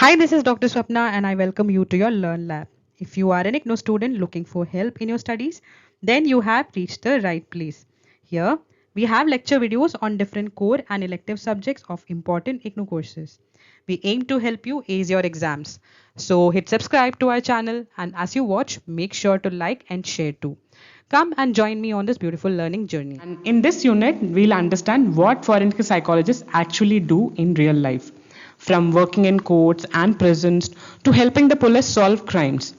Hi, this is Dr. Swapna and I welcome you to your Learn Lab. If you are an IGNOU student looking for help in your studies, then you have reached the right place. Here, we have lecture videos on different core and elective subjects of important IGNOU courses. We aim to help you ace your exams. So hit subscribe to our channel and as you watch, make sure to like and share too. Come and join me on this beautiful learning journey. And in this unit, we'll understand what forensic psychologists actually do in real life, from working in courts and prisons to helping the police solve crimes.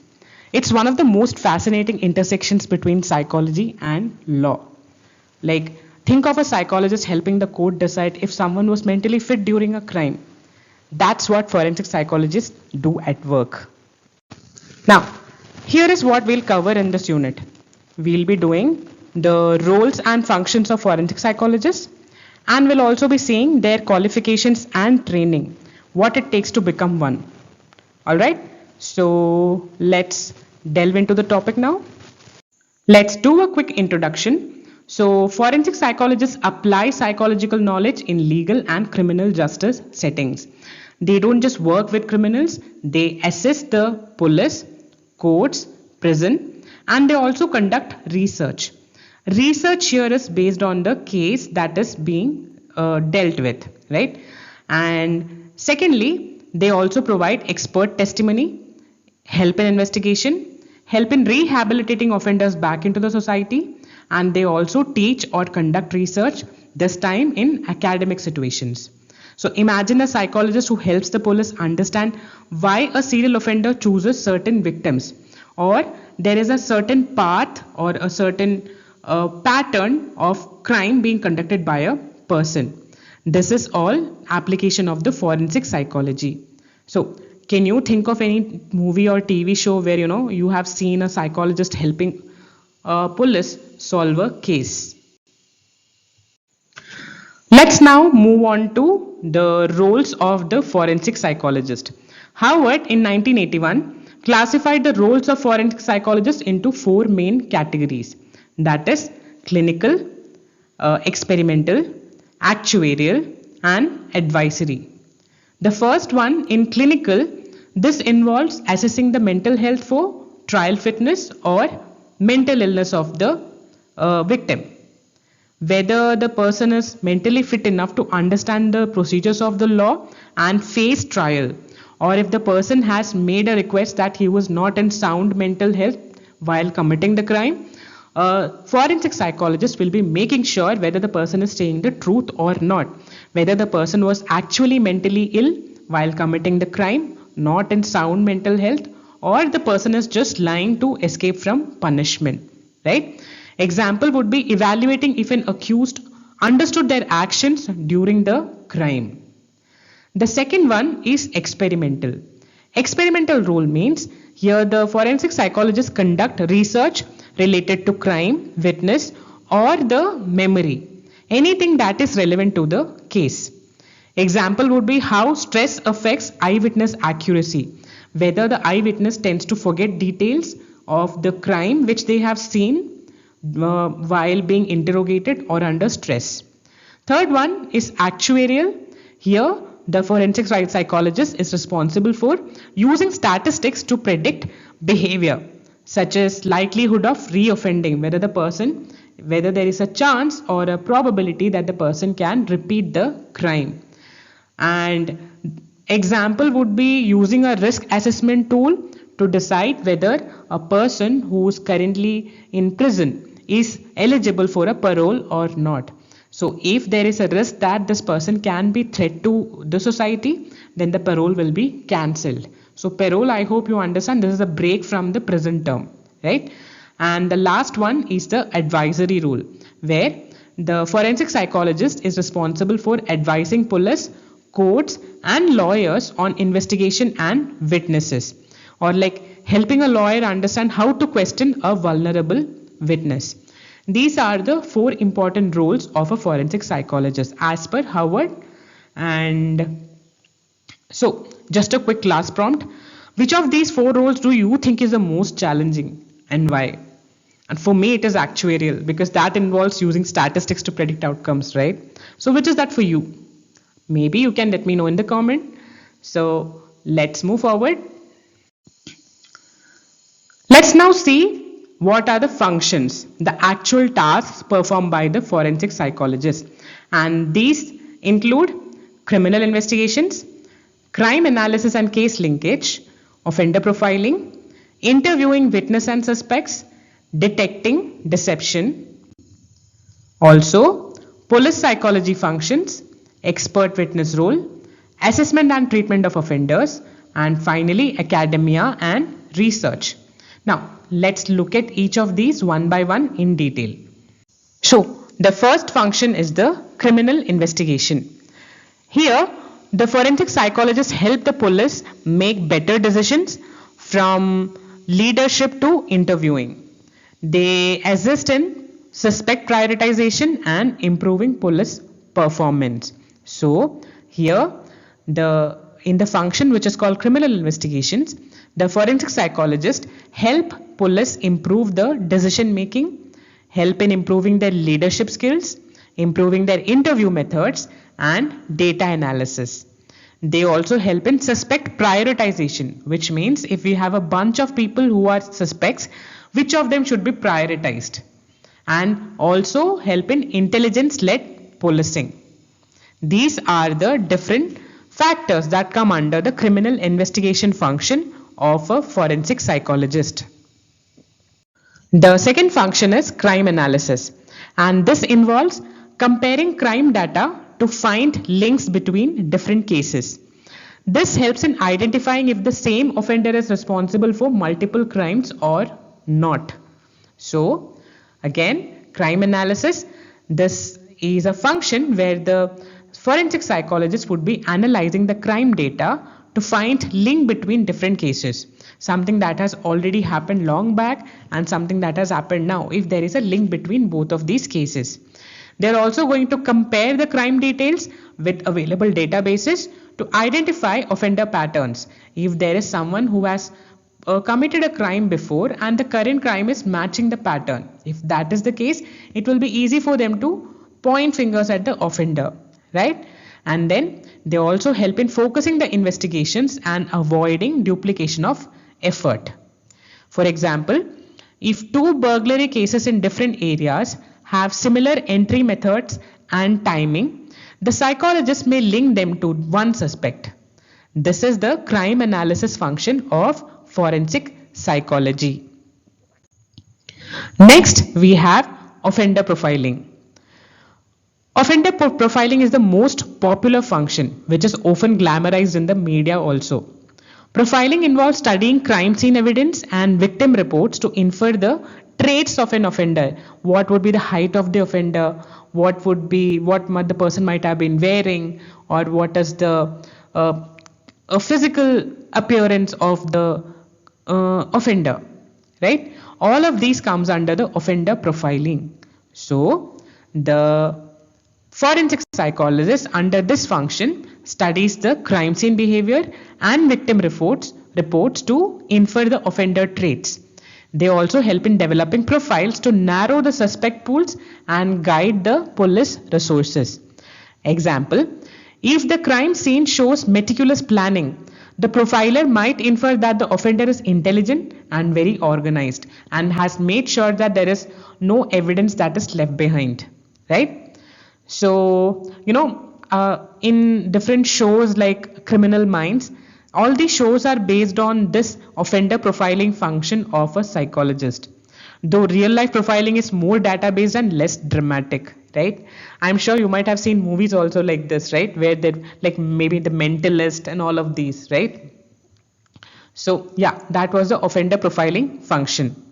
It's one of the most fascinating intersections between psychology and law. Like, think of a psychologist helping the court decide if someone was mentally fit during a crime. That's what forensic psychologists do at work. Now, here is what we'll cover in this unit. We'll be doing the roles and functions of forensic psychologists, and we'll also be seeing their qualifications and training, what it takes to become one. All right, so let's delve into the topic now. Let's do a quick introduction. So, forensic psychologists apply psychological knowledge in legal and criminal justice settings. They don't just work with criminals, they assist the police, courts, prison, and they also conduct research. Research here is based on the case that is being dealt with, right? And secondly, they also provide expert testimony, help in investigation, help in rehabilitating offenders back into the society, and they also teach or conduct research, this time in academic situations. So imagine a psychologist who helps the police understand why a serial offender chooses certain victims, or there is a certain path or a certain pattern of crime being conducted by a person. This is all application of the forensic psychology. So can you think of any movie or TV show where you have seen a psychologist helping police solve a case? Let's now move on to the roles of the forensic psychologist. Harvard in 1981 classified the roles of forensic psychologists into four main categories. That is clinical, experimental, actuarial, and advisory. The first one, in clinical, this involves assessing the mental health for trial fitness or mental illness of the victim. Whether the person is mentally fit enough to understand the procedures of the law and face trial, or if the person has made a request that he was not in sound mental health while committing the crime, forensic psychologist will be making sure whether the person is saying the truth or not, whether the person was actually mentally ill while committing the crime, not in sound mental health, or the person is just lying to escape from punishment, right? Example would be evaluating if an accused understood their actions during the crime. The second one is experimental. Experimental role means here the forensic psychologists conduct research related to crime, witness, or the memory, anything that is relevant to the case. Example would be how stress affects eyewitness accuracy, whether the eyewitness tends to forget details of the crime which they have seen while being interrogated or under stress. Third one is actuarial. Here, the forensic psychologist is responsible for using statistics to predict behavior, such as likelihood of reoffending, whether there is a chance or a probability that the person can repeat the crime. And example would be using a risk assessment tool to decide whether a person who is currently in prison is eligible for a parole or not. So if there is a risk that this person can be threat to the society, then the parole will be cancelled. So parole, I hope you understand, this is a break from the prison term, right? And the last one is the advisory role, where the forensic psychologist is responsible for advising police, courts, and lawyers on investigation and witnesses, or like helping a lawyer understand how to question a vulnerable witness. These are the four important roles of a forensic psychologist as per Harvard. And so, just a quick class prompt. Which of these four roles do you think is the most challenging and why? And for me, it is actuarial because that involves using statistics to predict outcomes, right? So, which is that for you? Maybe you can let me know in the comment. So, let's move forward. Let's now see what are the functions, the actual tasks performed by the forensic psychologist. And these include criminal investigations, crime analysis and case linkage, offender profiling, interviewing witness and suspects, detecting deception. Also, police psychology functions, expert witness role, assessment and treatment of offenders, and finally academia and research. Now, let's look at each of these one by one in detail. So, the first function is the criminal investigation. Here, the forensic psychologists help the police make better decisions from leadership to interviewing. They assist in suspect prioritization and improving police performance. So, here, in the function which is called criminal investigations, the forensic psychologist help police improve the decision making, help in improving their leadership skills, improving their interview methods and data analysis. They also help in suspect prioritization, which means if we have a bunch of people who are suspects, which of them should be prioritized, and also help in intelligence-led policing. These are the different factors that come under the criminal investigation function of a forensic psychologist. The second function is crime analysis, and this involves comparing crime data to find links between different cases. This helps in identifying if the same offender is responsible for multiple crimes or not. So, again, crime analysis, this is a function where the forensic psychologist would be analyzing the crime data to find link between different cases, something that has already happened long back and something that has happened now, if there is a link between both of these cases. They're also going to compare the crime details with available databases to identify offender patterns. If there is someone who has committed a crime before and the current crime is matching the pattern, if that is the case, it will be easy for them to point fingers at the offender, right? And then they also help in focusing the investigations and avoiding duplication of effort. For example, if two burglary cases in different areas have similar entry methods and timing, the psychologist may link them to one suspect. This is the crime analysis function of forensic psychology. Next, we have offender profiling. Offender profiling is the most popular function, which is often glamorized in the media also. Profiling involves studying crime scene evidence and victim reports to infer the traits of an offender. What would be the height of the offender? What the person might have been wearing, or what is the physical appearance of the offender, right? All of these comes under the offender profiling. So the forensic psychologist under this function studies the crime scene behavior and victim reports to infer the offender traits. They also help in developing profiles to narrow the suspect pools and guide the police resources. Example, if the crime scene shows meticulous planning, the profiler might infer that the offender is intelligent and very organized and has made sure that there is no evidence that is left behind, right? So, in different shows like Criminal Minds, all these shows are based on this offender profiling function of a psychologist. Though real life profiling is more data based and less dramatic, right? I'm sure you might have seen movies also like this, right? Where they're like maybe The Mentalist and all of these, right? So yeah, that was the offender profiling function.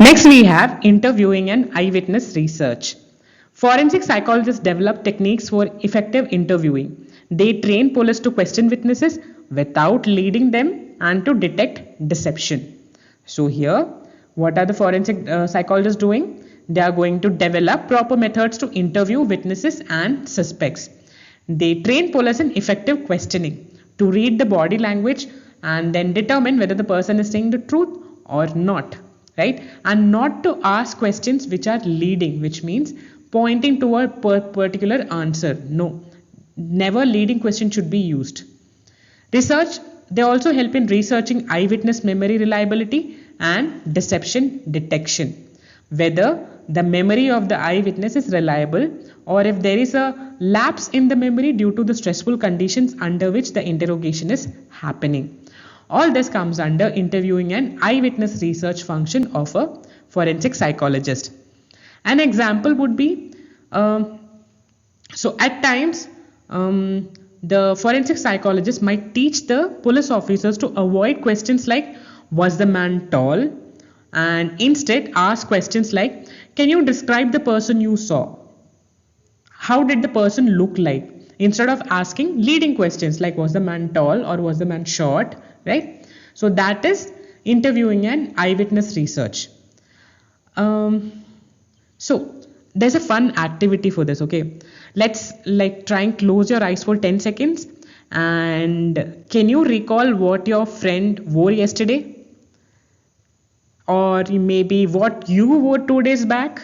Next, we have interviewing and eyewitness research. Forensic psychologists develop techniques for effective interviewing. They train police to question witnesses without leading them and to detect deception. So here, what are the forensic psychologists doing? They are going to develop proper methods to interview witnesses and suspects. They train police in effective questioning to read the body language and then determine whether the person is saying the truth or not, right? And not to ask questions which are leading, which means pointing to a particular answer. No, never leading question should be used. Research, they also help in researching eyewitness memory reliability and deception detection, whether the memory of the eyewitness is reliable or if there is a lapse in the memory due to the stressful conditions under which the interrogation is happening. All this comes under interviewing and eyewitness research function of a forensic psychologist. An example would be, so at times, the forensic psychologist might teach the police officers to avoid questions like, was the man tall? And instead ask questions like, can you describe the person you saw? How did the person look like? Instead of asking leading questions like, was the man tall or was the man short, right? So that is interviewing and eyewitness research. So there's a fun activity for this, okay? Let's try and close your eyes for 10 seconds. And can you recall what your friend wore yesterday? Or maybe what you wore 2 days back?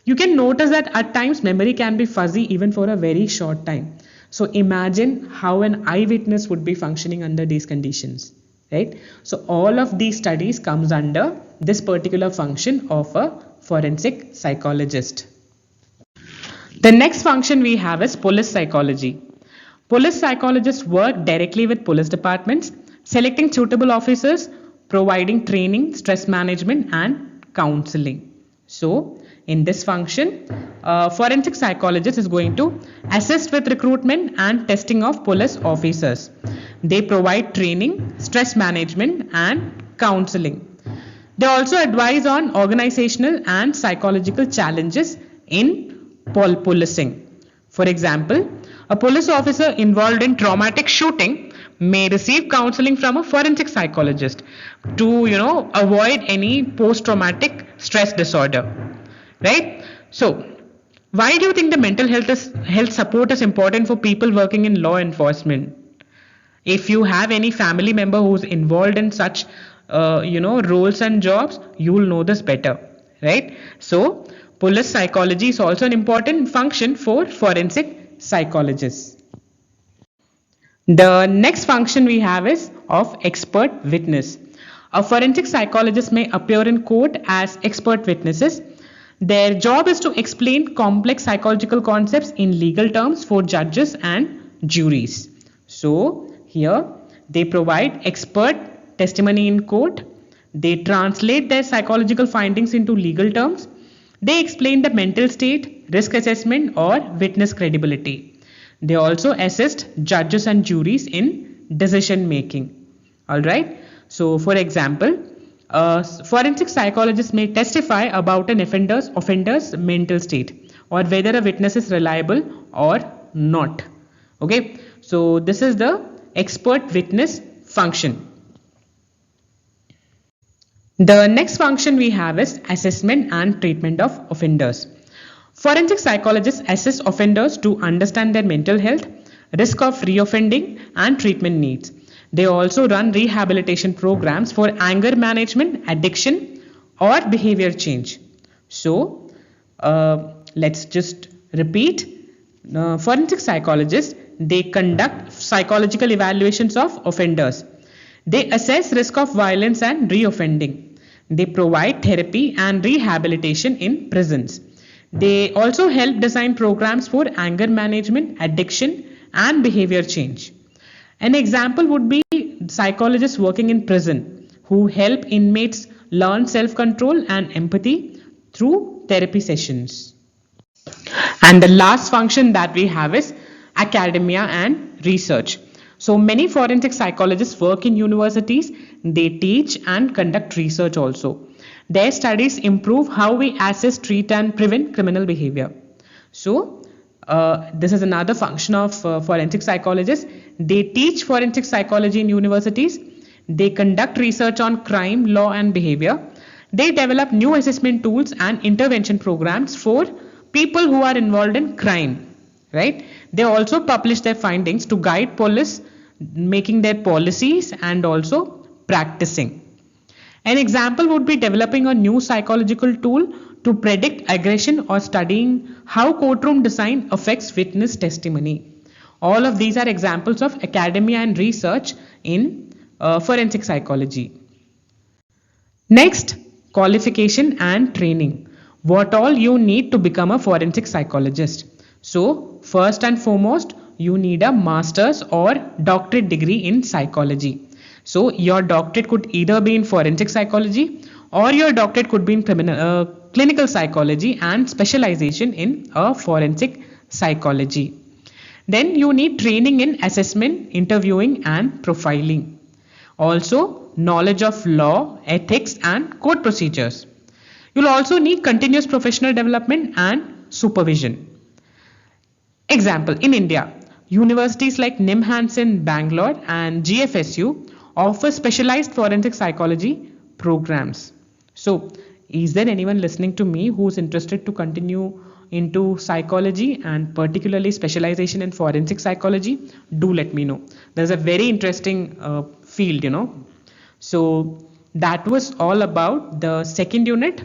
You can notice that at times memory can be fuzzy even for a very short time. So imagine how an eyewitness would be functioning under these conditions, right? So all of these studies comes under this particular function of a forensic psychologist. The next function we have is police psychology. Police psychologists work directly with police departments, selecting suitable officers, providing training, stress management and counseling. So in this function, forensic psychologist is going to assist with recruitment and testing of police officers. They provide training, stress management and counseling. They also advise on organizational and psychological challenges in policing. For example, a police officer involved in traumatic shooting may receive counseling from a forensic psychologist to, avoid any post-traumatic stress disorder. Right? So, why do you think the mental health support is important for people working in law enforcement? If you have any family member who's involved in such, roles and jobs, you will know this better, right? So, police psychology is also an important function for forensic psychologists. The next function we have is of expert witness. A forensic psychologist may appear in court as expert witnesses. Their job is to explain complex psychological concepts in legal terms for judges and juries. So here they provide expert testimony in court. They translate their psychological findings into legal terms. They explain the mental state, risk assessment or witness credibility. They also assist judges and juries in decision making. Alright. So for example, forensic psychologists may testify about an offender's mental state or whether a witness is reliable or not. Okay, so this is the expert witness function. The next function we have is assessment and treatment of offenders. Forensic psychologists assist offenders to understand their mental health, risk of reoffending and treatment needs. They also run rehabilitation programs for anger management, addiction or behavior change. So let's just repeat. Forensic psychologists, they conduct psychological evaluations of offenders. They assess risk of violence and reoffending. They provide therapy and rehabilitation in prisons. They also help design programs for anger management, addiction and behavior change. An example would be psychologists working in prison who help inmates learn self-control and empathy through therapy sessions. And the last function that we have is academia and research. So many forensic psychologists work in universities. They teach and conduct research also. Their studies improve how we assess, treat and prevent criminal behavior. So this is another function of forensic psychologists. They teach forensic psychology in universities. They conduct research on crime, law and behavior. They develop new assessment tools and intervention programs for people who are involved in crime, right? They also publish their findings to guide police making their policies and also practicing. An example would be developing a new psychological tool to predict aggression or studying how courtroom design affects witness testimony. All of these are examples of academia and research in forensic psychology. Next, qualification and training. What all you need to become a forensic psychologist. So, first and foremost, you need a master's or doctorate degree in psychology. So, your doctorate could either be in forensic psychology or your doctorate could be in clinical psychology and specialization in forensic psychology. Then you need training in assessment, interviewing and profiling. Also, knowledge of law, ethics and court procedures. You'll also need continuous professional development and supervision. Example, in India, universities like NIMHANS in Bangalore and GFSU offer specialized forensic psychology programs. So, is there anyone listening to me who's interested to continue into psychology and particularly specialization in forensic psychology? Do let me know. There's a very interesting field, So that was all about the second unit.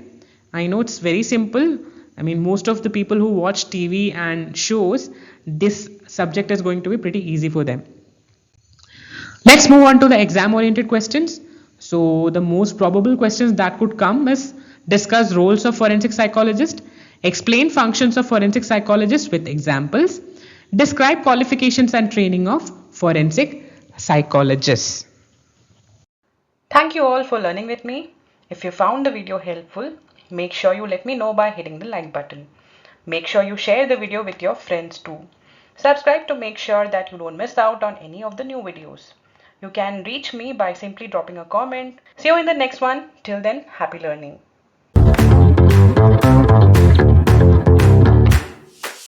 I know it's very simple. I mean, most of the people who watch TV and shows, this subject is going to be pretty easy for them. Let's move on to the exam oriented questions. So the most probable questions that could come is discuss roles of forensic psychologist, explain functions of forensic psychologist with examples, describe qualifications and training of forensic psychologists. Thank you all for learning with me. If you found the video helpful, make sure you let me know by hitting the like button. Make sure you share the video with your friends too. Subscribe to make sure that you don't miss out on any of the new videos. You can reach me by simply dropping a comment. See you in the next one. Till then, happy learning.